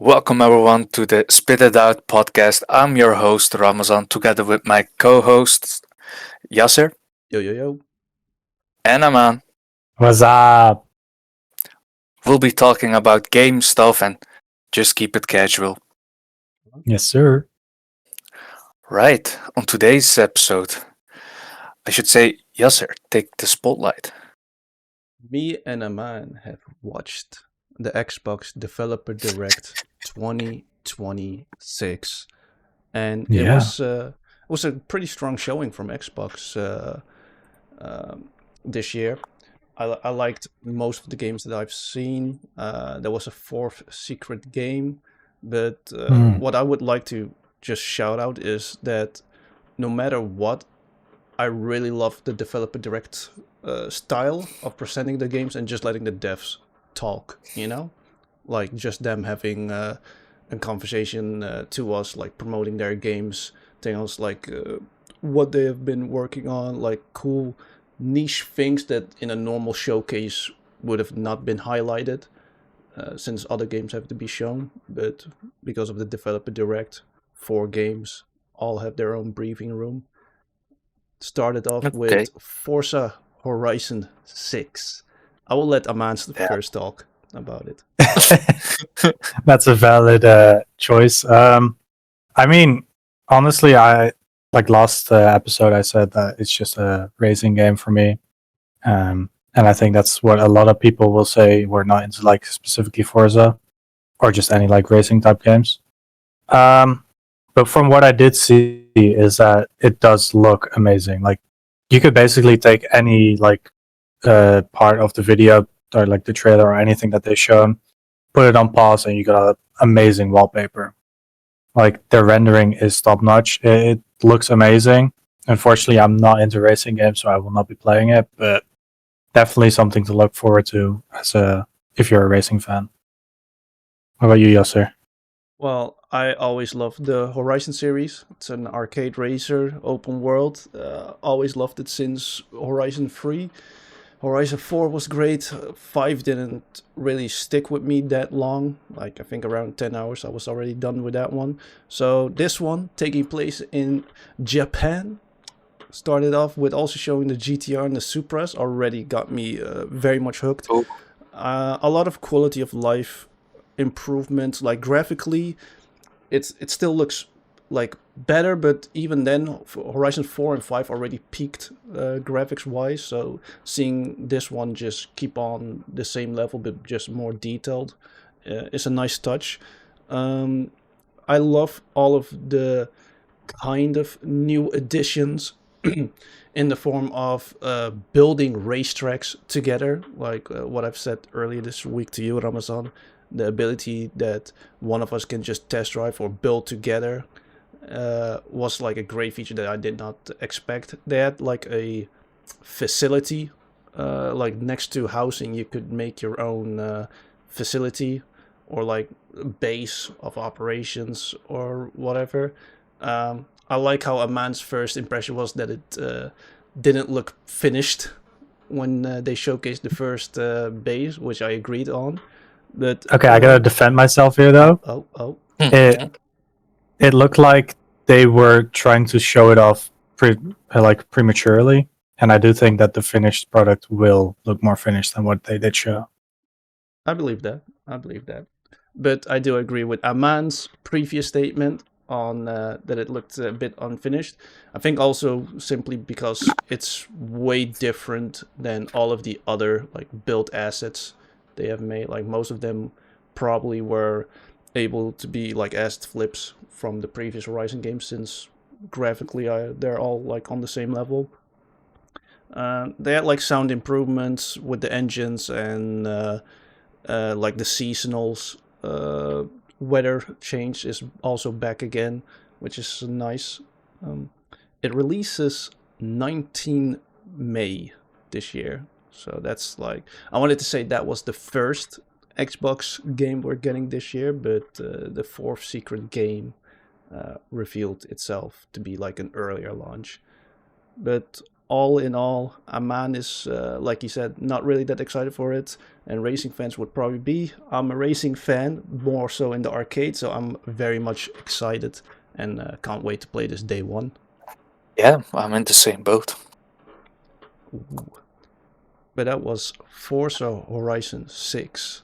Welcome everyone to the Spit It Out podcast. I'm your host Ramazan together with my co-hosts Yasser Yo, yo, yo. and Aman. What's up? We'll be talking about game stuff and just keep it casual. Yes, sir. Right, on today's episode, I should say Yasser, take the spotlight. Me and Aman have watched the Xbox Developer Direct 2026, and it Yeah. was a pretty strong showing from Xbox this year. I liked most of the games that I've seen. There was a fourth secret game, but what I would like to just shout out is that no matter what, I really love the developer direct style of presenting the games and just letting the devs talk, like just them having a conversation to us, like promoting their games, telling us like what they have been working on, like cool niche things that in a normal showcase would have not been highlighted, since other games have to be shown, but because of the developer direct, 4 games all have their own briefing room. Started off Okay. with Forza Horizon 6. I will let Aman Yeah. first talk about it. That's a valid choice. I mean, honestly, I like last episode I said that it's just a racing game for me, and I think that's what a lot of people will say. We're not into like specifically Forza or just any like racing type games. But from what I did see, is that it does look amazing. Like you could basically take any like part of the video or like the trailer or anything that they shown, put it on pause, and you got an amazing wallpaper. Like their rendering is top notch. It looks amazing. Unfortunately, I'm not into racing games, so I will not be playing it. But definitely something to look forward to as a if you're a racing fan. What about you, Yasser? Well, I always loved the Horizon series. It's an arcade racer, open world. Always loved it since Horizon 3. Horizon 4 was great. 5 didn't really stick with me that long. Like, I think around 10 hours I was already done with that one. So, this one, taking place in Japan, started off with also showing the GTR and the Supras, already got me very much hooked. Oh. A lot of quality of life improvements, like graphically, it still looks like better, but even then, Horizon 4 and 5 already peaked graphics wise. So seeing this one just keep on the same level but just more detailed is a nice touch. I love all of the kind of new additions in the form of building racetracks together, like what I've said earlier this week to you, Ramazan. The ability that one of us can just test drive or build together was like a great feature that I did not expect. They had like a facility, like next to housing, you could make your own facility or like base of operations or whatever. I like how Aman's first impression was that it didn't look finished when they showcased the first base, which I agreed on. But Okay, I gotta defend myself here though. oh, It looked like they were trying to show it off prematurely, and I do think that the finished product will look more finished than what they did show. I believe that. But I do agree with Aman's previous statement on that it looked a bit unfinished. I think also simply because it's way different than all of the other like built assets they have made. Like most of them probably were able to be like asset flips from the previous Horizon games, since graphically they're all like on the same level. They had like sound improvements with the engines and like the seasonals. Weather change is also back again, which is nice. It releases 19 May this year, so that's like, I wanted to say that was the first Xbox game we're getting this year, but the fourth secret game revealed itself to be like an earlier launch. But all in all, Aman is, like he said, not really that excited for it, and racing fans would probably be. I'm a racing fan, more so in the arcade, so I'm very much excited and can't wait to play this day one. Yeah, I'm in the same boat. Ooh. But that was Forza Horizon 6.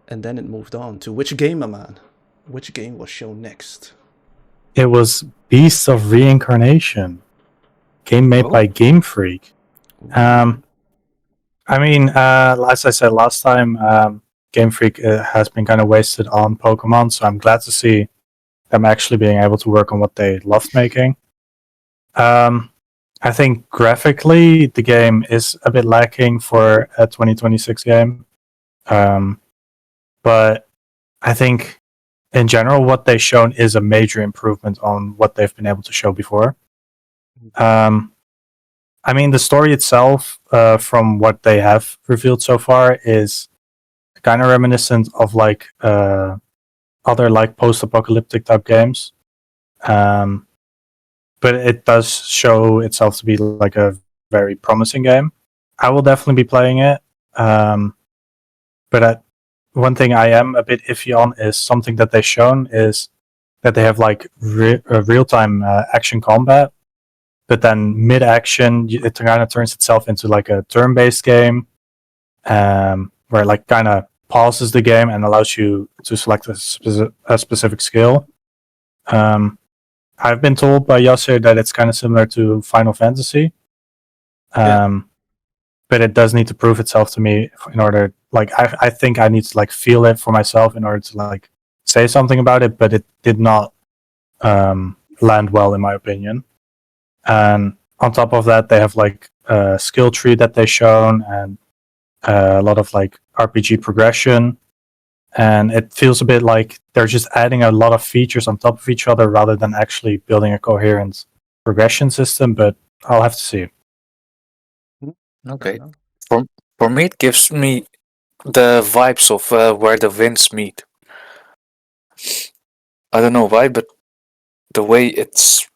And then it moved on to which game, Aman? Which game was shown next? It was Beasts of Reincarnation, game made by Game Freak. I mean, as I said last time, Game Freak has been kind of wasted on Pokemon, so I'm glad to see them actually being able to work on what they loved making. I think graphically the game is a bit lacking for a 2026 game, but I think in general what they've shown is a major improvement on what they've been able to show before. I mean, the story itself, from what they have revealed so far, is kind of reminiscent of like other like post-apocalyptic type games, but it does show itself to be like a very promising game. I will definitely be playing it, but one thing I am a bit iffy on is something that they've shown is that they have like real-time action combat. But then mid-action, it kind of turns itself into like a turn-based game, where it like kind of pauses the game and allows you to select a specific skill. I've been told by Yasser that it's kind of similar to Final Fantasy, but it does need to prove itself to me in order. Like I think I need to like feel it for myself in order to like say something about it. But it did not land well in my opinion. And on top of that, they have like a skill tree that they've shown and a lot of like RPG progression. And it feels a bit like they're just adding a lot of features on top of each other rather than actually building a coherent progression system. But I'll have to see. Okay. For me, it gives me the vibes of where the winds meet. I don't know why, but the way it's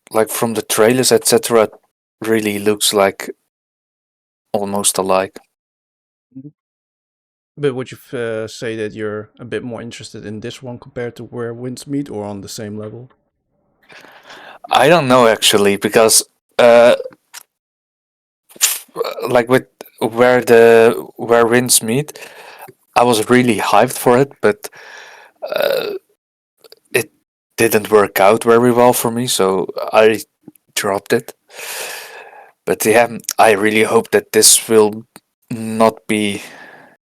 like from the trailers, etc., really looks like almost alike. But would you say that you're a bit more interested in this one compared to where winds meet, or on the same level? I don't know actually, because like with where winds meet, I was really hyped for it, but it didn't work out very well for me, so I dropped it. But yeah, I really hope that this will not be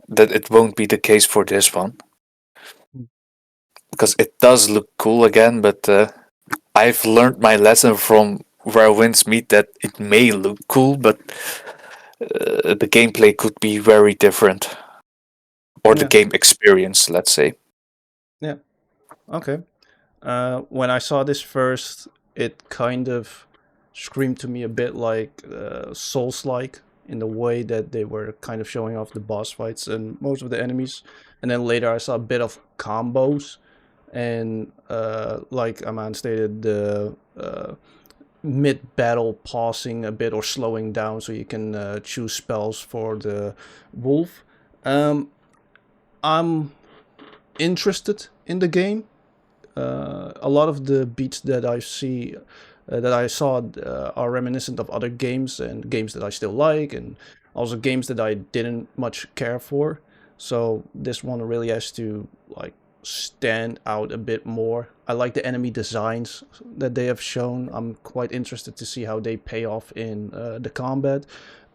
that it won't be the case for this one, because it does look cool again. But I've learned my lesson from where winds meet that it may look cool, but the gameplay could be very different, or the game experience, let's say. Yeah. Okay. When I saw this first, it kind of screamed to me a bit like Souls-like in the way that they were kind of showing off the boss fights and most of the enemies. And then later I saw a bit of combos. And like Aman stated, the mid-battle pausing a bit or slowing down so you can choose spells for the wolf. I'm interested in the game. A lot of the beats that I see, that I saw, are reminiscent of other games and games that I still like, and also games that I didn't much care for. So this one really has to like stand out a bit more. I like the enemy designs that they have shown. I'm quite interested to see how they pay off in the combat,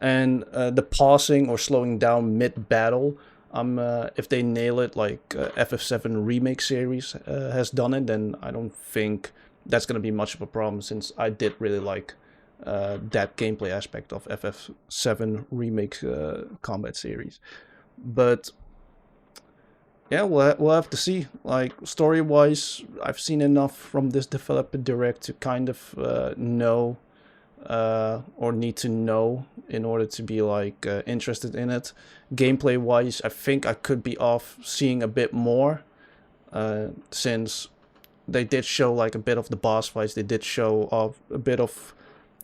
and the pausing or slowing down mid battle. If they nail it like FF7 remake series has done it, then I don't think that's going to be much of a problem, since I did really like that gameplay aspect of FF7 remake combat series. But yeah, we'll have to see. Like, story-wise, I've seen enough from this developer direct to kind of know or need to know in order to be like interested in it. Gameplay wise, I think I could be off seeing a bit more, since they did show like a bit of the boss fights. They did show off a bit of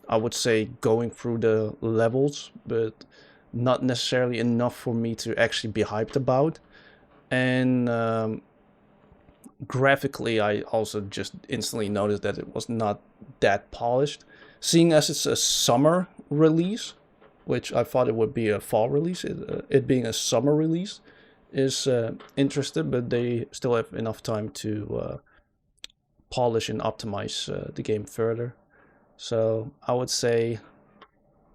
I would say, going through the levels, but not necessarily enough for me to actually be hyped about. And graphically, I also just instantly noticed that it was not that polished. Seeing as it's a summer release, which I thought it would be a fall release, it being a summer release is interesting, but they still have enough time to polish and optimize the game further. So I would say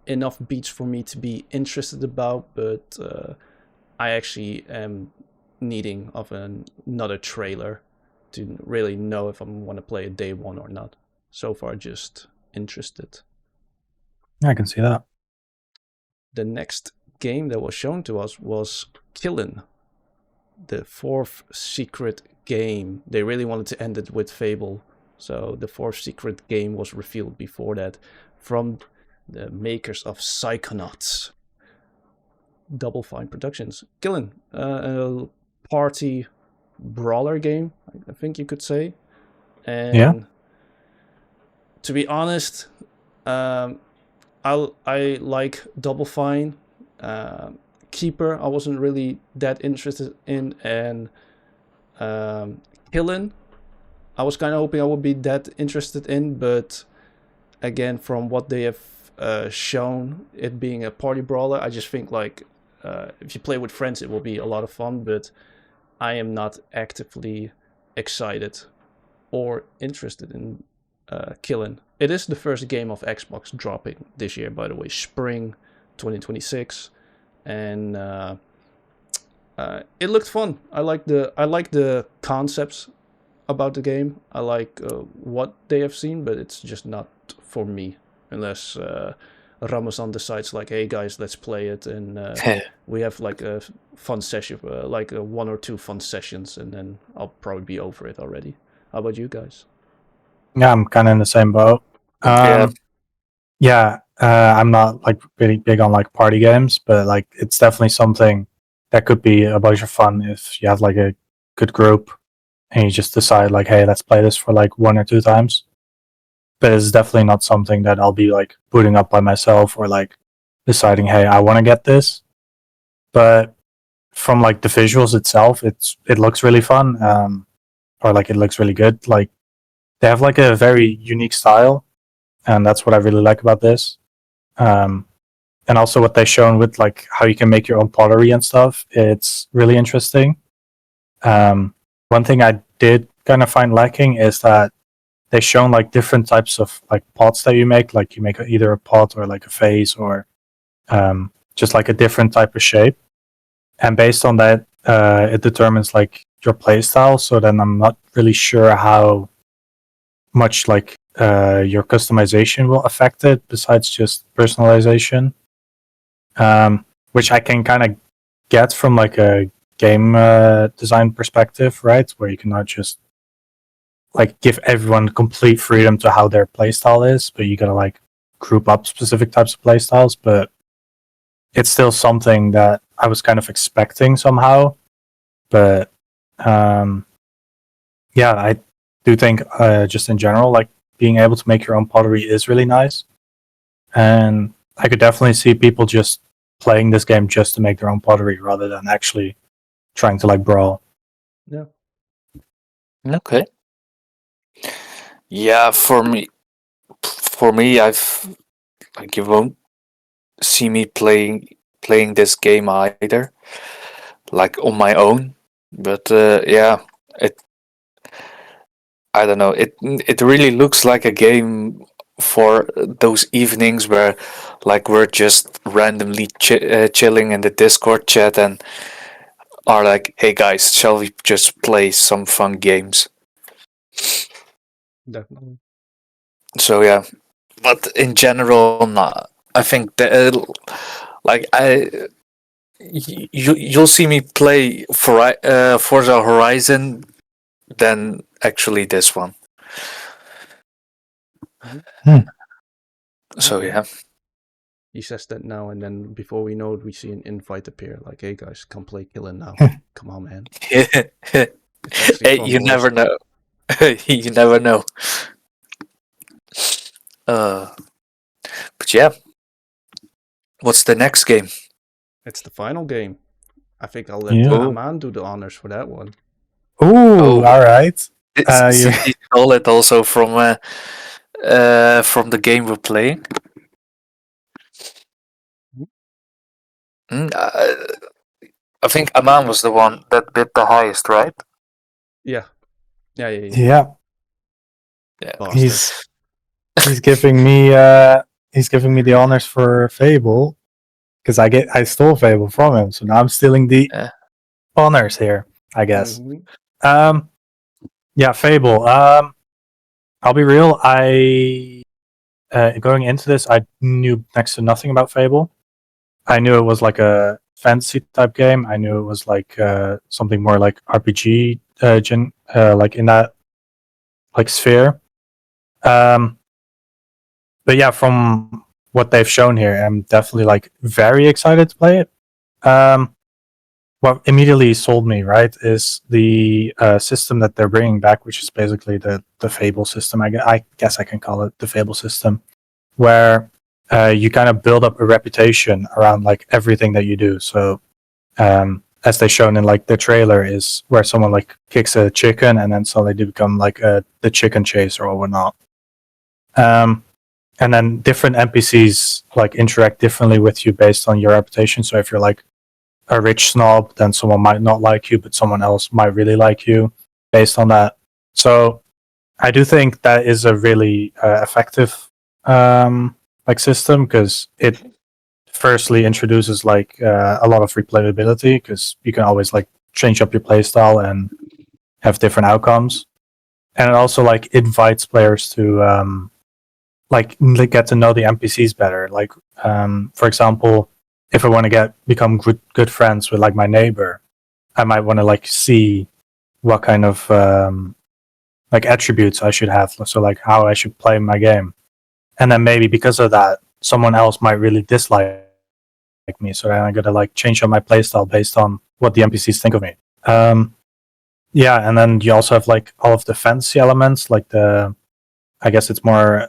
enough beats for me to be interested about, but I actually am needing of another trailer to really know if I want to play it day one or not. So far, just interested. I can see that. The next game that was shown to us was Kiln, the fourth secret game. They really wanted to end it with Fable, so the fourth secret game was revealed before that from the makers of Psychonauts. Double Fine Productions. Kiln, a party brawler game, I think you could say. And Yeah. to be honest, I like Double Fine. Keeper, I wasn't really that interested in, and Kiln, I was kind of hoping I would be that interested in, but again, from what they have shown, it being a party brawler, I just think like if you play with friends, it will be a lot of fun, but I am not actively excited or interested in Kiln. It is the first game of Xbox dropping this year, by the way, spring 2026, and it looked fun. I like the concepts about the game. I like what they have seen, but it's just not for me unless Ramazan decides like, hey guys, let's play it, and we have like a fun session, like one or two fun sessions, and then I'll probably be over it already. How about you guys? Yeah, I'm kind of in the same boat. Yeah. Yeah, I'm not like really big on like party games, but like it's definitely something that could be a bunch of fun if you have like a good group and you just decide like, hey, let's play this for like 1 or 2 times. But it's definitely not something that I'll be like booting up by myself or like deciding, hey, I want to get this. But from like the visuals itself, it looks really fun, or like it looks really good. Like they have like a very unique style, and that's what I really like about this. Um, and also what they've shown with like how you can make your own pottery and stuff. It's really interesting. One thing I did kind of find lacking is that they've shown like different types of like pots that you make. Like you make either a pot or like a vase or just like a different type of shape. And based on that, it determines like your play style. So then I'm not really sure how much like your customization will affect it besides just personalization, which I can kind of get from like a game design perspective, right? Where you cannot just like give everyone complete freedom to how their playstyle is, but you gotta like group up specific types of playstyles. But it's still something that I was kind of expecting somehow. But yeah, I do think just in general, like being able to make your own pottery is really nice. And I could definitely see people just playing this game just to make their own pottery rather than actually trying to like brawl. Yeah. Okay. Yeah, for me, I've like you won't see me playing this game either, like on my own. But yeah, it I don't know. It really looks like a game for those evenings where, like, we're just randomly chilling in the Discord chat and are like, "Hey guys, shall we just play some fun games?" Definitely. So yeah, but in general, not. I think that like you'll see me play for Forza Horizon than actually this one. So Okay. yeah. He says that now, and then before we know it, we see an invite appear. Like, hey guys, come play Killing now. Come on, man. It's actually Hey, fun, you boys. never know. You never know. Uh, But yeah, what's the next game? It's the final game. I think I'll let Yeah. Aman do the honors for that one. Ooh, all right. Since he stole it also from the game we're playing. I think Aman was the one that bid the highest, right? Yeah. Yeah. Yeah. Bastard. He's giving me the honors for Fable because I stole Fable from him, so now I'm stealing the honors here, I guess. Mhm. Yeah, Fable. I'll be real. Going into this, I knew next to nothing about Fable. I knew it was like a fantasy type game. I knew it was like something more like RPG, like in that like sphere. But yeah, from what they've shown here, I'm definitely like very excited to play it. What immediately sold me, right, is the system that they're bringing back, which is basically the Fable system. I guess I can call it the Fable system, where you kind of build up a reputation around like everything that you do. So, as they shown in like the trailer, is where someone like kicks a chicken and then suddenly they become like the chicken chaser or whatnot. And then different NPCs like interact differently with you based on your reputation. So if you're like a rich snob, then someone might not like you, but someone else might really like you based on that. So I do think that is a really effective like system because it firstly introduces like a lot of replayability because you can always like change up your playstyle and have different outcomes, and it also like invites players to like get to know the NPCs better. Like, for example, if I want to become good friends with like my neighbor, I might want to like see what kind of like attributes I should have. So like how I should play my game, and then maybe because of that, someone else might really dislike me. So then I gotta like change up my playstyle based on what the NPCs think of me. Yeah, and then you also have like all of the fantasy elements, like I guess it's more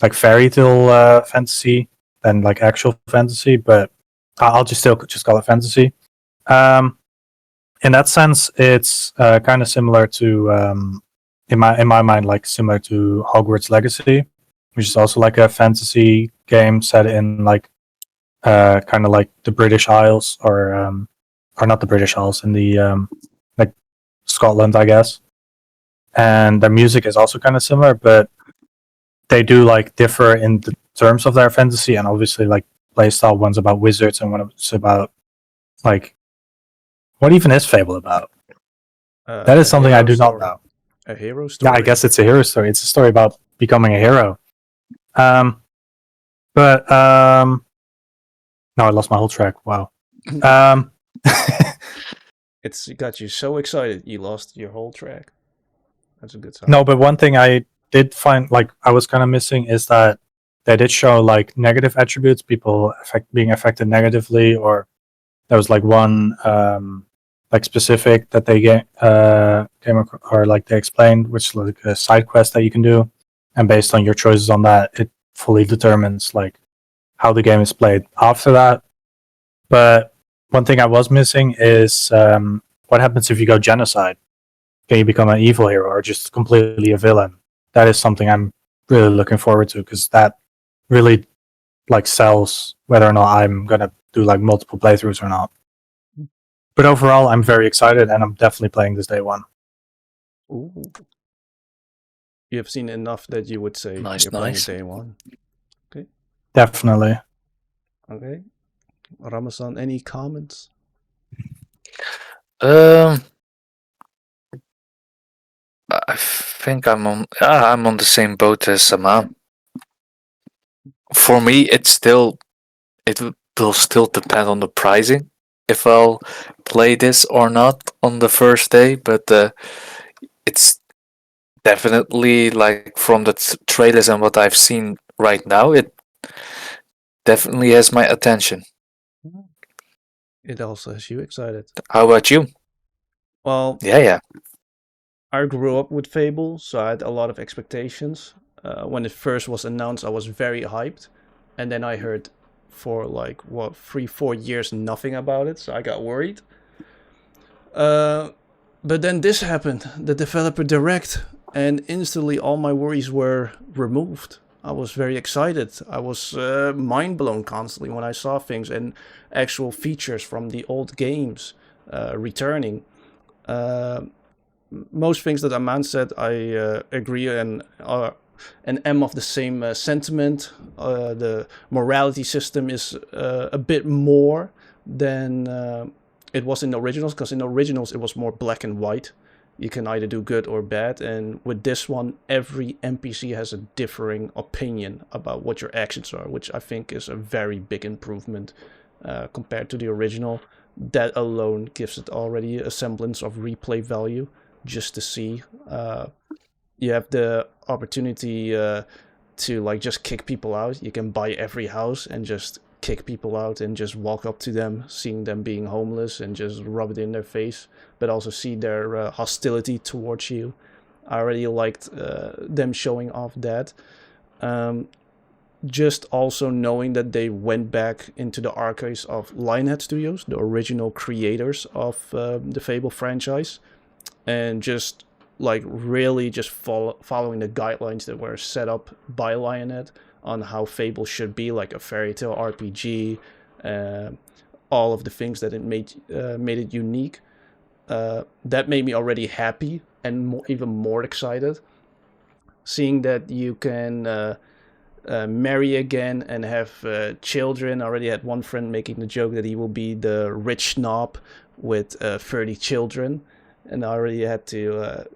like fairy tale fantasy than like actual fantasy, but I'll still just call it fantasy. In that sense, it's kind of similar to in my mind, like similar to Hogwarts Legacy, which is also like a fantasy game set in like kind of like the British Isles or not the British Isles in the like Scotland, I guess. And their music is also kind of similar, but they do like differ in the terms of their fantasy, and obviously like playstyle. One's about wizards, and one's about like what even is Fable about? That is something I do not know. A hero story. Yeah, I guess it's a hero story. It's a story about becoming a hero. But no, I lost my whole track. Wow. It's got you so excited you lost your whole track. That's a good sign. No, but one thing I did find like I was kind of missing is that they did show like negative attributes, people being affected negatively, or there was like one like specific that they came across, or like they explained, which is like a side quest that you can do, and based on your choices on that, it fully determines like how the game is played after that. But one thing I was missing is what happens if you go genocide? Can you become an evil hero or just completely a villain? That is something I'm really looking forward to because that really like sells whether or not I'm gonna do like multiple playthroughs or not. But overall, I'm very excited and I'm definitely playing this day one. Ooh. You have seen enough that you would say you're playing it day one. Okay. Definitely. Okay. Ramazan, any comments? I think I'm on the same boat as Aman. For me, it will still depend on the pricing if I'll play this or not on the first day, but it's definitely like from the trailers and what I've seen right now, it definitely has my attention. It also has you excited. How about you? Well, Yeah. I grew up with Fable, so I had a lot of expectations. when it first was announced, I was very hyped, and then I heard for like 3-4 years nothing about it, so I got worried. But then this happened, the developer direct, and instantly all my worries were removed. I was very excited. I was mind blown constantly when I saw things and actual features from the old games returning. Most things that Aman said, I agree and am of the same sentiment. The morality system is a bit more than it was in the originals, because in the originals it was more black and white. You can either do good or bad, and with this one, every NPC has a differing opinion about what your actions are, which I think is a very big improvement compared to the original. That alone gives it already a semblance of replay value, just to see. You have the opportunity to like just kick people out. You can buy every house and just kick people out and just walk up to them, seeing them being homeless, and just rub it in their face, but also see their hostility towards you. I already liked them showing off that. Just also knowing that they went back into the archives of Lionhead Studios, the original creators of the Fable franchise, and just like really just following the guidelines that were set up by Lionhead on how Fable should be, like a fairy tale RPG, all of the things that it made it unique. That made me already happy and even more excited. Seeing that you can marry again and have children. I already had one friend making the joke that he will be the rich snob with 30 children. And I already had to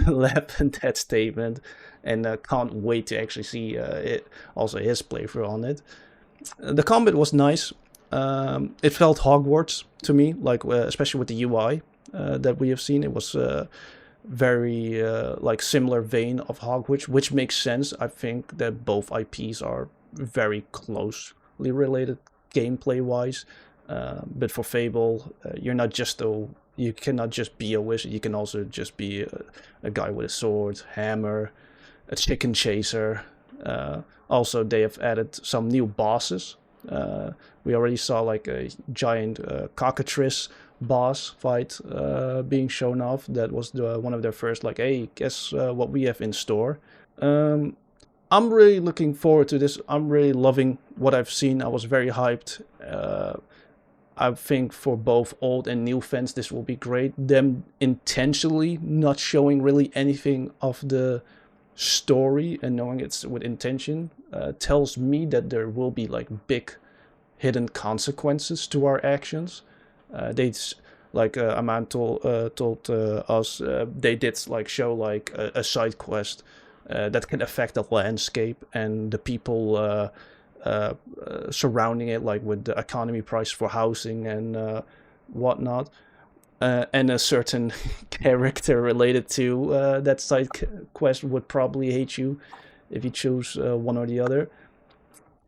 laugh at that statement, and can't wait to actually see also his playthrough on it. The combat was nice. It felt Hogwarts to me, like especially with the UI that we have seen. It was very like similar vein of Hogwarts, which makes sense. I think that both IPs are very closely related gameplay wise. But for Fable, you cannot just be a wizard. You can also just be a guy with a sword, hammer, a chicken chaser. Also, they have added some new bosses. We already saw like a giant cockatrice boss fight being shown off. That was one of their first, like, hey, guess what we have in store. I'm really looking forward to this. I'm really loving what I've seen. I was very hyped. I think for both old and new fans, this will be great. Them intentionally not showing really anything of the story and knowing it's with intention tells me that there will be like big hidden consequences to our actions. They like Aman told us they did like show like a side quest that can affect the landscape and the people surrounding it, like with the economy price for housing and whatnot, and a certain character related to that side quest would probably hate you if you choose one or the other.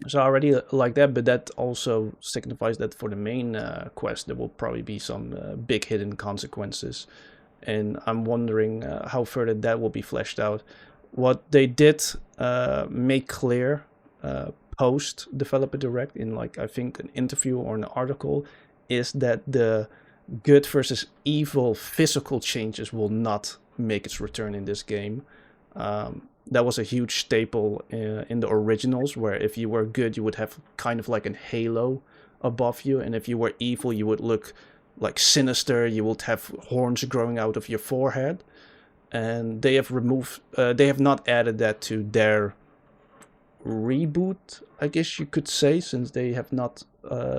So I already like that, but that also signifies that for the main quest there will probably be some big hidden consequences, and I'm wondering how further that will be fleshed out. What they did make clear post developer direct in like I think an interview or an article is that the good versus evil physical changes will not make its return in this game. That was a huge staple in the originals, where if you were good you would have kind of like a halo above you, and if you were evil you would look like sinister, you would have horns growing out of your forehead. And they have not added that to their reboot, I guess you could say, since they have not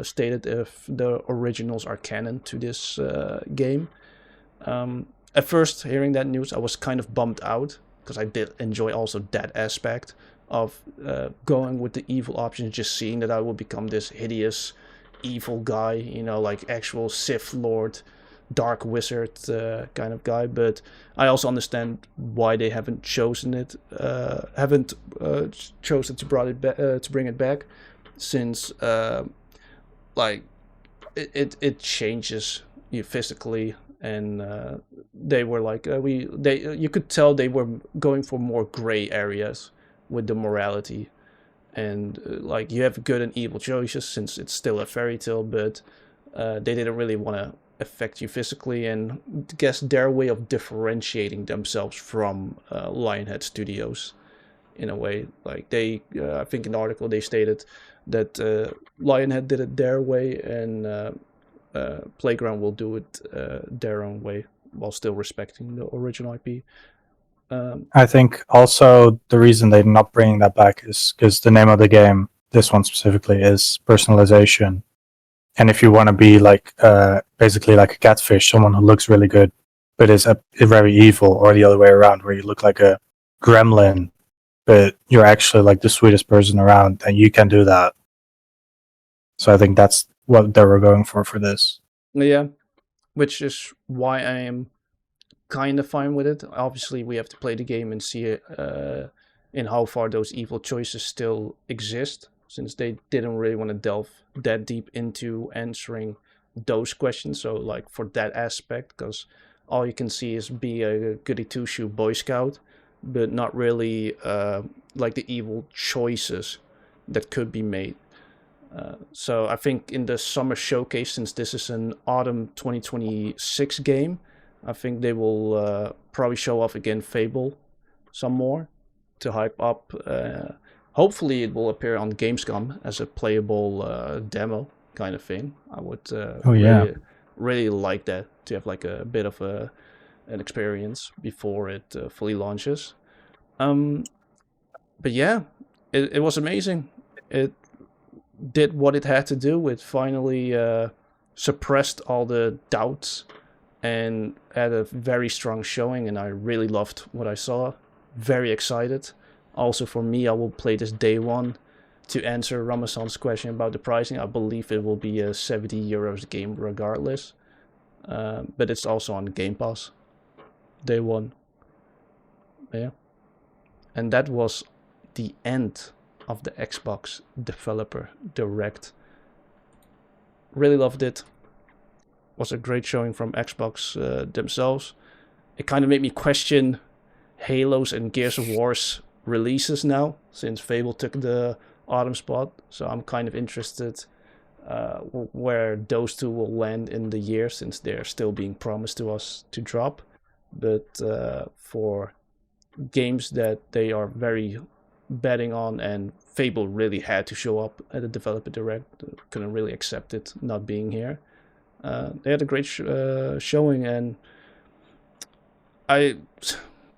stated if the originals are canon to this game. At first, hearing that news, I was kind of bummed out, because I did enjoy also that aspect of going with the evil option, just seeing that I will become this hideous evil guy, you know, like actual Sith Lord, dark wizard kind of guy. But I also understand why they haven't chosen it, chosen to bring it back, since like it changes you physically, and they were like you could tell they were going for more gray areas with the morality. And like you have good and evil choices since it's still a fairy tale, but they didn't really want to affect you physically. And I guess their way of differentiating themselves from Lionhead Studios, in a way, like they, I think in the article they stated that Lionhead did it their way, and Playground will do it their own way while still respecting the original IP. I think also the reason they're not bringing that back is because the name of the game, this one specifically, is personalization. And if you want to be like basically like a catfish, someone who looks really good but is very evil, or the other way around, where you look like a gremlin but you're actually like the sweetest person around, and you can do that. So I think that's what they were going for this. Yeah, which is why I am kind of fine with it. Obviously, we have to play the game and see in how far those evil choices still exist, since they didn't really want to delve that deep into answering those questions. So, like for that aspect, because all you can see is be a goody two shoe Boy Scout, but not really like the evil choices that could be made. So I think in the summer showcase, since this is an autumn 2026 game, I think they will probably show off again Fable some more to hype up. Hopefully it will appear on Gamescom as a playable demo kind of thing. I would really like that, to have like a bit of an experience before it fully launches. But yeah, it was amazing. It did what it had to do. It finally suppressed all the doubts and had a very strong showing, and I really loved what I saw. Very excited. Also for me, I will play this day one. To answer Ramazan's question about the pricing, I believe it will be a €70 game regardless. But it's also on Game Pass. Day one. Yeah. And that was the end of the Xbox Developer Direct. Really loved it. Was a great showing from Xbox themselves. It kind of made me question Halo's and Gears of War's releases now, since Fable took the autumn spot. So I'm kind of interested where those two will land in the year, since they're still being promised to us to drop. But for games that they are very betting on, and Fable really had to show up at the Developer Direct, couldn't really accept it not being here. They had a great showing, and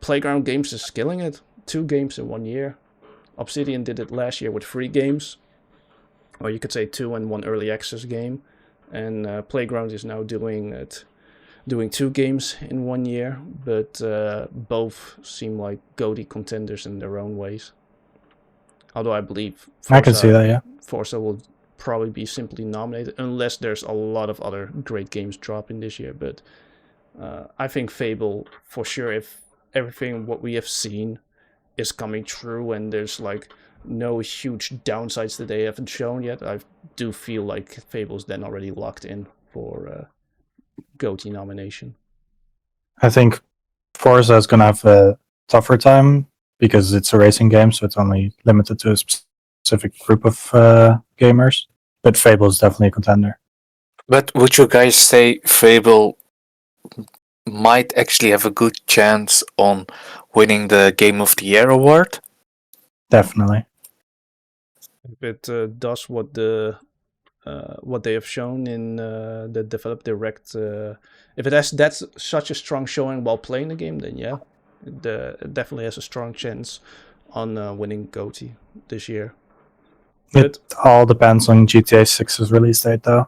Playground Games is killing it. 2 games in 1 year. Obsidian did it last year with 3 games, or you could say 2 and 1 early access game, and Playground is now doing 2 games in 1 year, but both seem like GOTY contenders in their own ways. Although I believe I can see that, yeah. Forza will probably be simply nominated, unless there's a lot of other great games dropping this year. But I think Fable, for sure, if everything what we have seen is coming true and there's like no huge downsides that they haven't shown yet, I do feel like Fable's then already locked in for GOTY nomination. I think Forza is going to have a tougher time because it's a racing game, so it's only limited to a specific group of gamers. But Fable is definitely a contender. But would you guys say Fable might actually have a good chance on winning the Game of the Year award? Definitely. If it does what they have shown in the Developer Direct, if it has that's such a strong showing while playing the game, then yeah, it definitely has a strong chance on winning GOTY this year. It all depends on GTA 6's release date, though.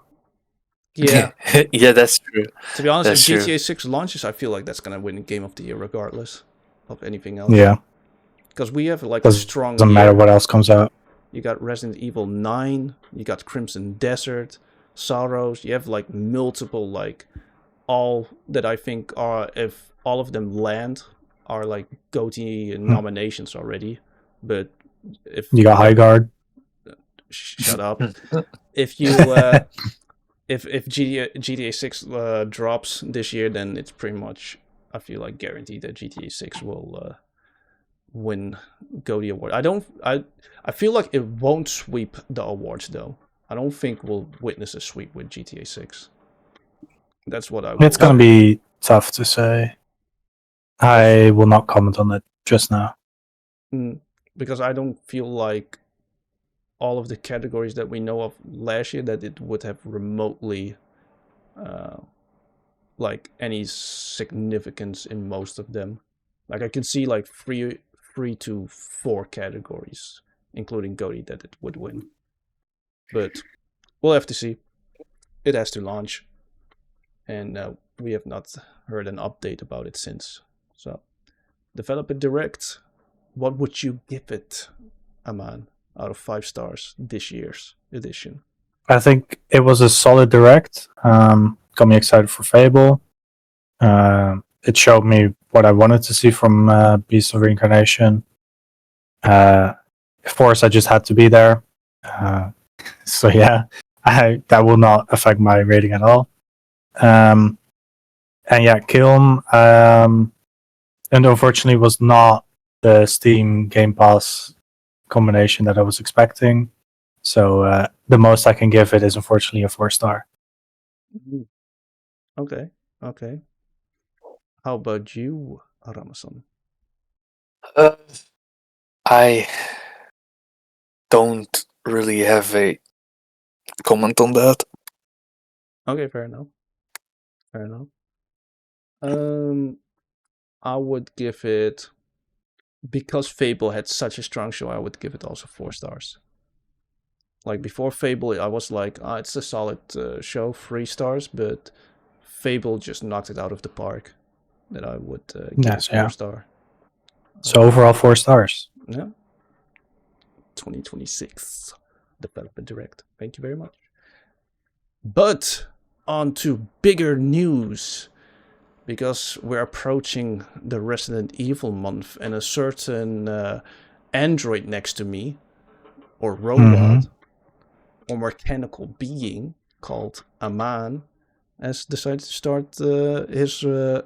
Yeah, yeah, that's true. To be honest, That's if true. GTA 6 launches, I feel like that's gonna win Game of the Year regardless of anything else. Yeah, because we have like a strong doesn't year. matter what else comes out. You got Resident Evil 9, you got Crimson Desert, Sorrows. You have like multiple, like all that I think are, if all of them land, are like GOTY nominations already. But if you got High Guard, shut up. If you if GTA 6 drops this year, then it's pretty much, I feel like, guaranteed that GTA 6 will win GOTY award. I feel like it won't sweep the awards though. I don't think we'll witness a sweep with GTA 6. That's what I. It's going to be tough to say. I will not comment on it just now. Because I don't feel like all of the categories that we know of last year that it would have remotely like any significance in most of them. Like I can see like 3 to 4 categories, including GOTY, that it would win. But we'll have to see. It has to launch, and we have not heard an update about it since. So, Developer Direct, what would you give it, Aman, out of 5 stars this year's edition? I think it was a solid direct. Got me excited for Fable. It showed me what I wanted to see from Beast of Reincarnation. Force, I just had to be there. So yeah, that will not affect my rating at all. And yeah, Kiln, and unfortunately was not the Steam Game Pass combination that I was expecting. So the most I can give it is unfortunately a 4-star. Okay. How about you, Ramazan? I don't really have a comment on that. Okay, fair enough. I would give it, because Fable had such a strong show, I would give it also 4 stars. Like before Fable, I was like, it's a solid show, 3 stars, but Fable just knocked it out of the park. That I would give it 4 star. So overall 4 stars. Yeah. 2026 Developer Direct. Thank you very much. But on to bigger news, because we're approaching the Resident Evil month, and a certain android next to me, or robot, or mechanical being called Aman, has decided to start his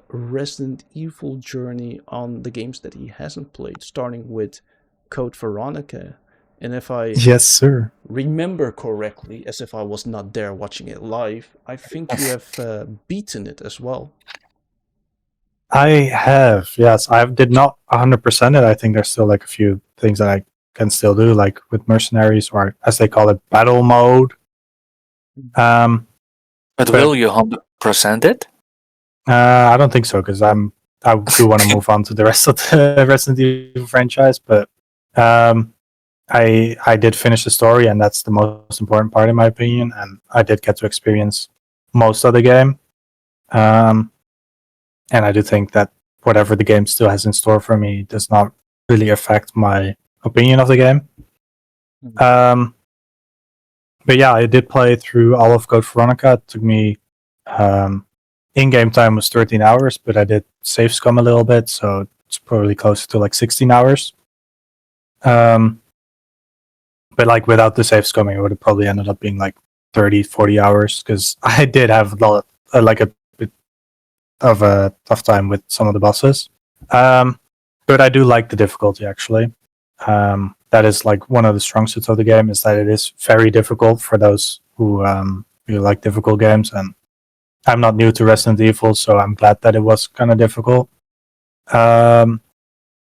Resident Evil journey on the games that he hasn't played, starting with Code Veronica. And if I remember correctly, as if I was not there watching it live, I think you have beaten it as well. I have, yes. I did not 100% it. I think there's still like a few things that I can still do, like with Mercenaries, or as they call it, battle mode. But will you 100% it? I don't think so, because I do want to move on to the rest of the Resident Evil franchise. But I did finish the story, and that's the most important part, in my opinion. And I did get to experience most of the game. And I do think that whatever the game still has in store for me does not really affect my opinion of the game. But yeah, I did play through all of Code Veronica. It took me, in-game time was 13 hours, but I did save scum a little bit, so it's probably closer to like 16 hours. But like without the save scumming, it would have probably ended up being like 30, 40 hours, because I did have a lot, like a bit of a tough time with some of the bosses. But I do like the difficulty, actually. That is like one of the strong suits of the game, is that it is very difficult for those who like difficult games. And I'm not new to Resident Evil, so I'm glad that it was kind of difficult.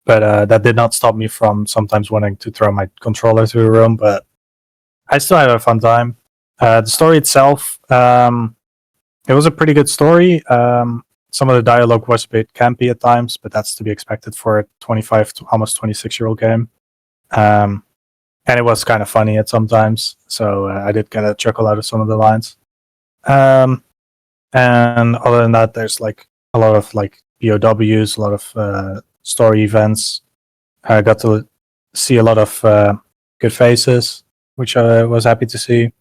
But that did not stop me from sometimes wanting to throw my controller through a room, but I still had a fun time. The story itself, it was a pretty good story. Some of the dialogue was a bit campy at times, but that's to be expected for a 25 to almost 26-year-old game. And it was kind of funny at some times, so I did get a chuckle out of some of the lines. And other than that, there's like a lot of like POWs, a lot of story events. I got to see a lot of good faces, which I was happy to see.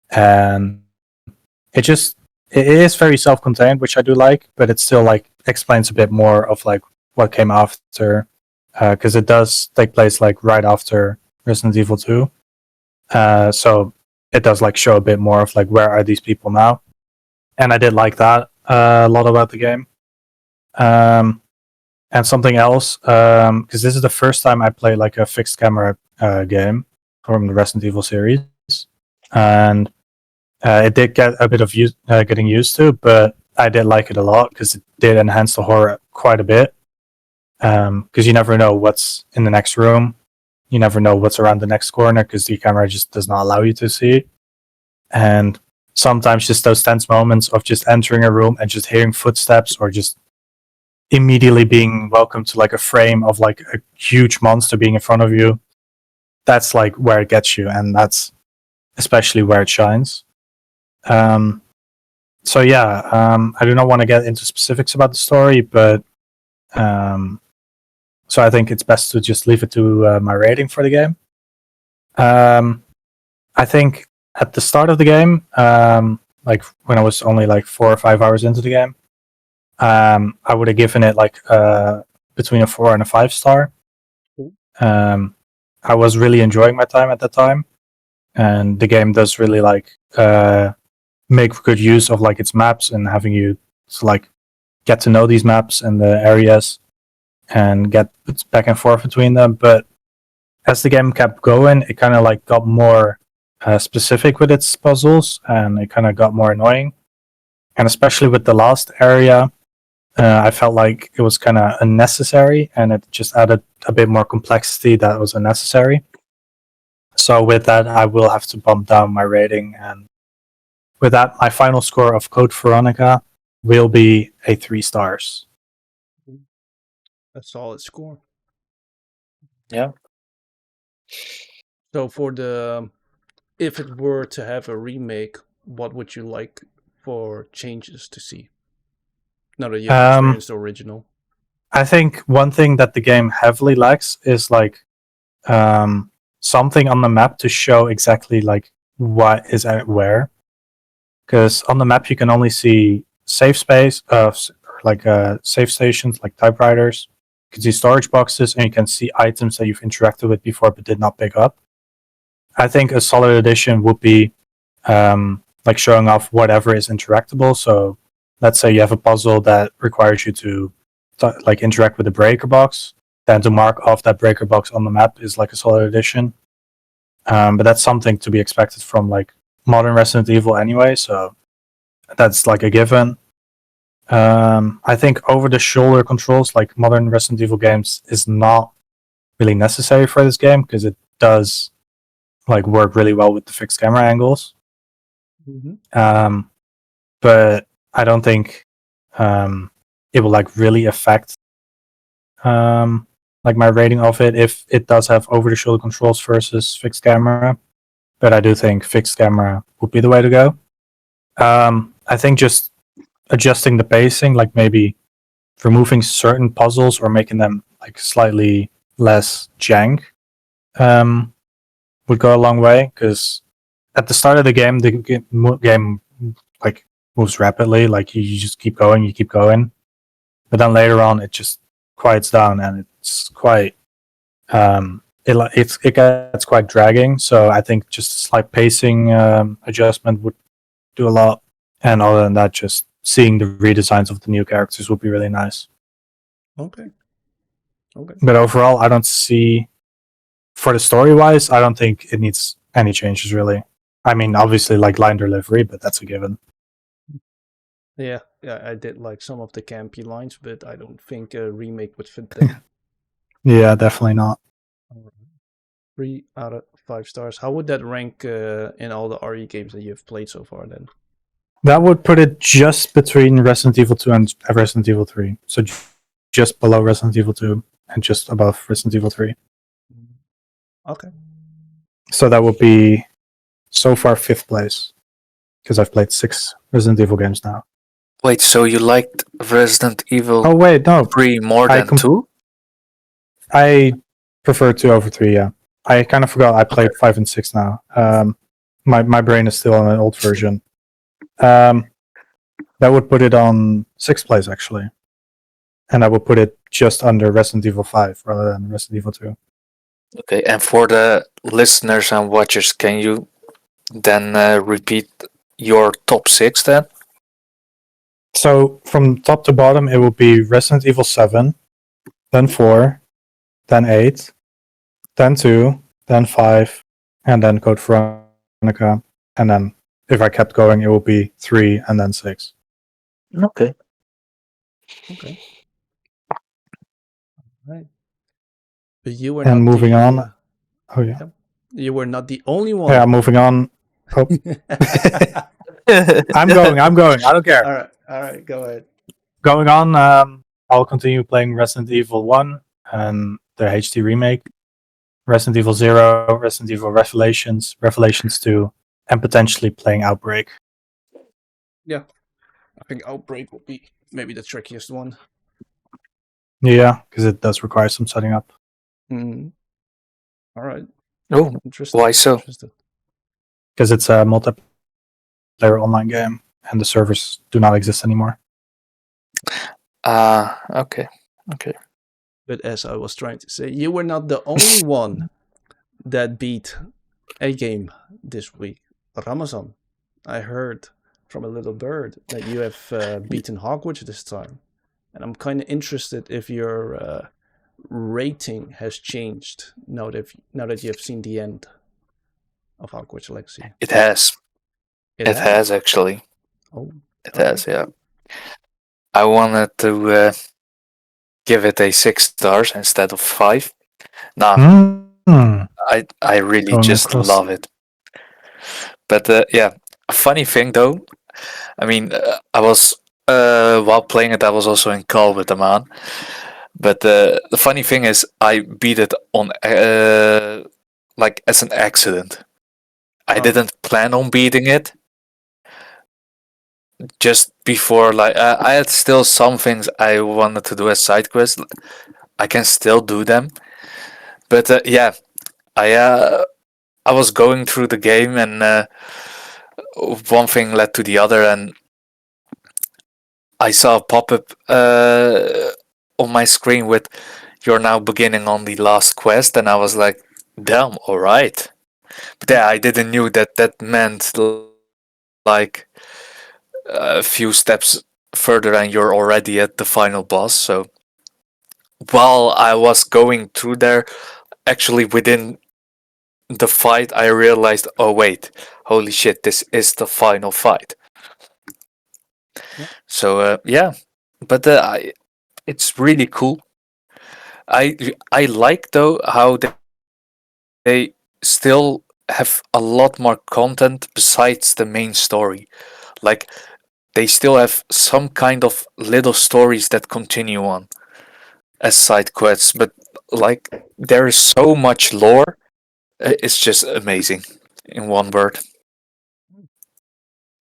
And it is very self-contained, which I do like, but it still like explains a bit more of like what came after, because it does take place like right after Resident Evil 2. So it does like show a bit more of like where are these people now, and I did like that a lot about the game. And something else, because this is the first time I play like a fixed camera game from the Resident Evil series, and it did get a bit of getting used to, but I did like it a lot because it did enhance the horror quite a bit. Because you never know what's in the next room, you never know what's around the next corner because the camera just does not allow you to see. And sometimes just those tense moments of just entering a room and just hearing footsteps, or just immediately being welcomed to like a frame of like a huge monster being in front of you, that's like where it gets you, and that's especially where it shines. So yeah, I do not want to get into specifics about the story, but so I think it's best to just leave it to my rating for the game. I think at the start of the game, like when I was only like 4 or 5 hours into the game, I would have given it like between a 4 and a 5 star. I was really enjoying my time at that time, and the game does really like make good use of like its maps and having you to like get to know these maps and the areas and get back and forth between them. But as the game kept going, it kind of like got more specific with its puzzles, and it kind of got more annoying. And especially with the last area, I felt like it was kind of unnecessary, and it just added a bit more complexity that was unnecessary. So with that, I will have to bump down my rating, and with that, my final score of Code Veronica will be a 3 stars. A solid score. Yeah. So for the, if it were to have a remake, what would you like for changes to see? Now that you have experienced the original. I think one thing that the game heavily lacks is like something on the map to show exactly like what is at where. Because on the map you can only see safe space, like safe stations, like typewriters. You can see storage boxes, and you can see items that you've interacted with before but did not pick up. I think a solid addition would be like showing off whatever is interactable. So let's say you have a puzzle that requires you to like interact with the breaker box, then to mark off that breaker box on the map is like a solid addition. But that's something to be expected from like modern Resident Evil anyway, so that's like a given. I think over-the-shoulder controls like modern Resident Evil games is not really necessary for this game because it does like work really well with the fixed camera angles. Mm-hmm. But I don't think it will like really affect like my rating of it if it does have over-the-shoulder controls versus fixed camera. But I do think fixed camera would be the way to go. I think just adjusting the pacing, like maybe removing certain puzzles or making them like slightly less jank, would go a long way. Because at the start of the game like moves rapidly. Like you just keep going, you keep going, but then later on it just quiets down, and it's quite it gets quite dragging. So I think just a slight pacing adjustment would do a lot. And other than that, just seeing the redesigns of the new characters would be really nice. Okay. But overall, I don't see, for the story wise, I don't think it needs any changes really. I mean, obviously like line delivery, but that's a given. Yeah, I did like some of the campy lines, but I don't think a remake would fit them. Yeah, definitely not. 3 out of 5 stars. How would that rank in all the RE games that you've played so far then? That would put it just between Resident Evil 2 and Resident Evil 3. So just below Resident Evil 2 and just above Resident Evil 3. Okay. So that would be so far 5th place, because I've played 6 Resident Evil games now. Wait, so you liked Resident Evil Oh wait, no. 3 more than 2? I prefer 2 over 3, yeah. I kind of forgot I played 5 and 6 now. My brain is still on an old version. That would put it on 6th place, actually. And I would put it just under Resident Evil 5 rather than Resident Evil 2. Okay, and for the listeners and watchers, can you then repeat your top 6 then? So from top to bottom, it will be Resident Evil 7, then 4, then 8, then 2, then 5, and then Code Veronica. And then if I kept going, it would be 3 and then 6. Okay. Okay. Right. But you were And not moving the. on. Oh, yeah. You were not the only Yeah, one. moving on. Oh, I'm going. I don't care. All right. Go ahead. Going on, I'll continue playing Resident Evil 1 and the HD remake, Resident Evil 0, Resident Evil Revelations, Revelations 2, and potentially playing Outbreak. Yeah, I think Outbreak will be maybe the trickiest one. Yeah, because it does require some setting up. Mm. All right. Oh, Interesting. why so? Interesting. Because it's a multiplayer online game and the servers do not exist anymore. Okay. Okay. But as I was trying to say, you were not the only one that beat a game this week. Ramazan, I heard from a little bird that you have beaten Hogwarts this time. And I'm kind of interested if your rating has changed now that you have seen the end of Hogwarts Legacy. It has. It has actually. Oh, it has. Yeah. I wanted to give it a 6 stars instead of 5. Nah, I really Going just across. love it. But yeah, a funny thing though. I mean, I was while playing it, I was also in call with Aman. But the funny thing is, I beat it on like as an accident. I didn't plan on beating it. Just before, like I had still some things I wanted to do as side quests. I can still do them, but yeah, I was going through the game and one thing led to the other, and I saw a pop-up on my screen with "You're now beginning on the last quest," and I was like, "Damn, all right." But yeah, I didn't knew that that meant like a few steps further and you're already at the final boss. So while I was going through there, actually within the fight, I realized, oh wait, holy shit, this is the final fight. Yeah. So yeah, but it's really cool. I like though how they still have a lot more content besides the main story. Like they still have some kind of little stories that continue on as side quests, but like there is so much lore. It's just amazing in one word.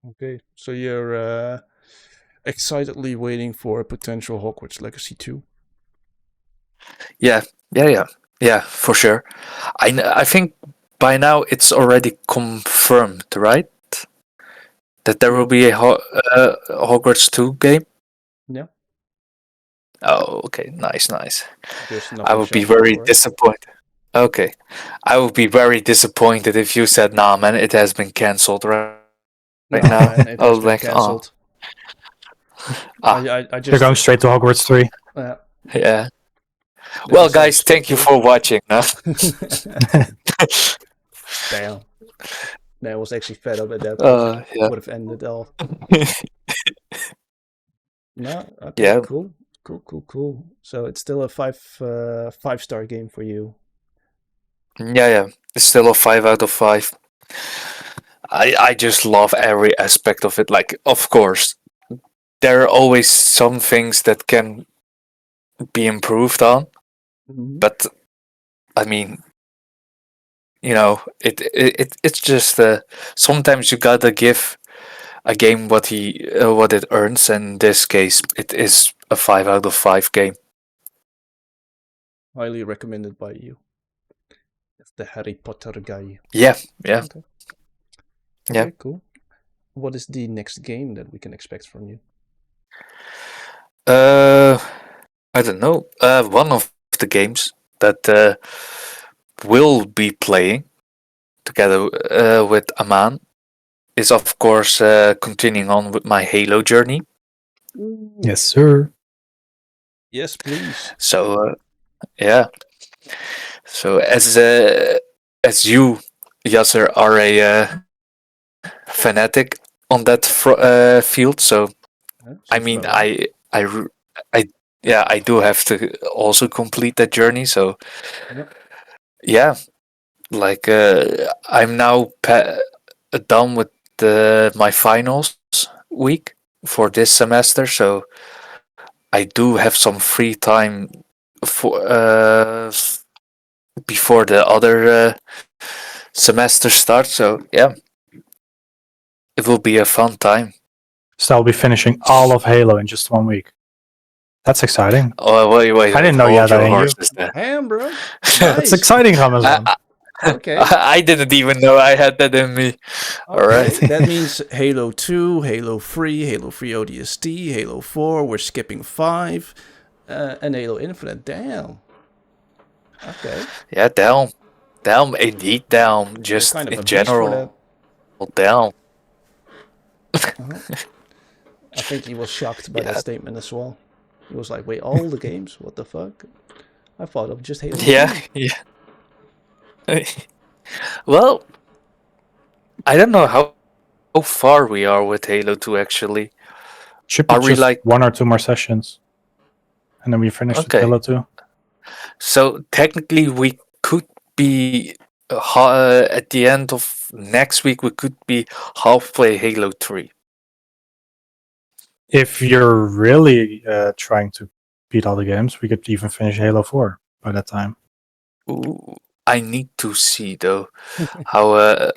Okay, so you're excitedly waiting for a potential Hogwarts Legacy 2. Yeah, yeah, for sure. I think by now it's already confirmed, right? That there will be a Hogwarts 2 game. Yeah, Oh, okay, nice. just I nothing would be shown yet very for it. disappointed. Okay, I would be very disappointed if you said, "Nah, man, it has been cancelled right No, now." man, it I has was been like, "Oh, cancelled. ah, I They're just going straight to Hogwarts 3. yeah." they Well, decided guys, to go thank you full. for watching. Huh? Damn, man, I was actually fed up at that point. Yeah, Would have ended all. No, okay, yeah, cool. So it's still a 5-star game for you. yeah. It's still a 5 out of 5. I just love every aspect of it. Like, of course, there are always some things that can be improved on, Mhm. but I mean, it's just sometimes you gotta give a game what it earns, and in this case, it is a 5 out of 5 game. Highly recommended by you. It's the Harry Potter guy. Yeah, yeah, Okay. yeah. Okay, cool. What is the next game that we can expect from you? Uh, I don't know. One of the games that will be playing together with Aman is, of course, continuing on with my Halo journey. Yes, sir. Yes, please. So yeah. So as you, Yasser, are a fanatic on that field, so I Seems mean, about right. I, yeah, I do have to also complete that journey. So Yep. yeah, like I'm now done with my finals week for this semester, so I do have some free time for before the other semester starts. So yeah, it will be a fun time. So I'll be finishing all of Halo in just 1 week. That's exciting. Oh wait, I didn't know you hold had that your in you. horses there. Damn, bro. That's Nice. exciting, I, Ramazan. Okay. I didn't even know I had that in me. All right. Okay. That means Halo 2, Halo 3, Halo 3 ODST, Halo 4. We're skipping 5. And Halo Infinite. Damn. Okay. Yeah, down, indeed, down. You're Just kind of a in beast for general, that. down. Uh-huh. I think he was shocked by that Yeah, statement as well. He was like, wait, all the games? What the fuck? I thought of just Halo yeah, 2. yeah. Well, I don't know how far we are with Halo 2 actually. Should be Are we just like 1 or 2 more sessions, and then we finish with okay? Halo 2. So technically, we could be at the end of next week. We could be halfway Halo 3. If you're really trying to beat all the games, we could even finish Halo 4 by that time. Ooh, I need to see though how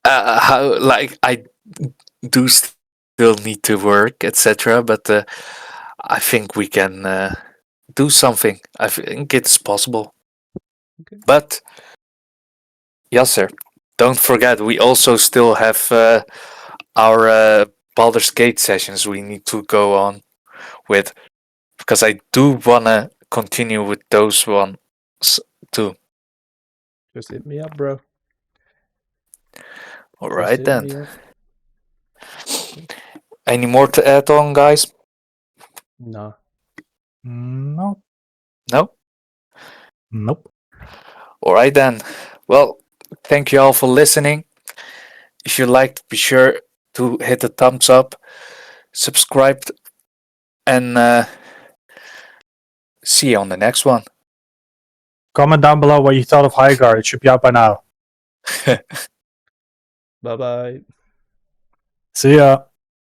how like I do still need to work, etc. But I think we can do something. I think it's possible. Okay. But Yasser, don't forget we also still have our Baldur's Gate sessions we need to go on with because I do wanna continue with those ones too. Just hit me up, bro. All Just right hit then. me up. Any more to add on, guys? Nah. No, No. nope. All right then. Well, thank you all for listening. If you liked, be sure to hit the thumbs up, subscribe, and see you on the next one. Comment down below what you thought of High Guard. It should be out by now. Bye bye. See ya.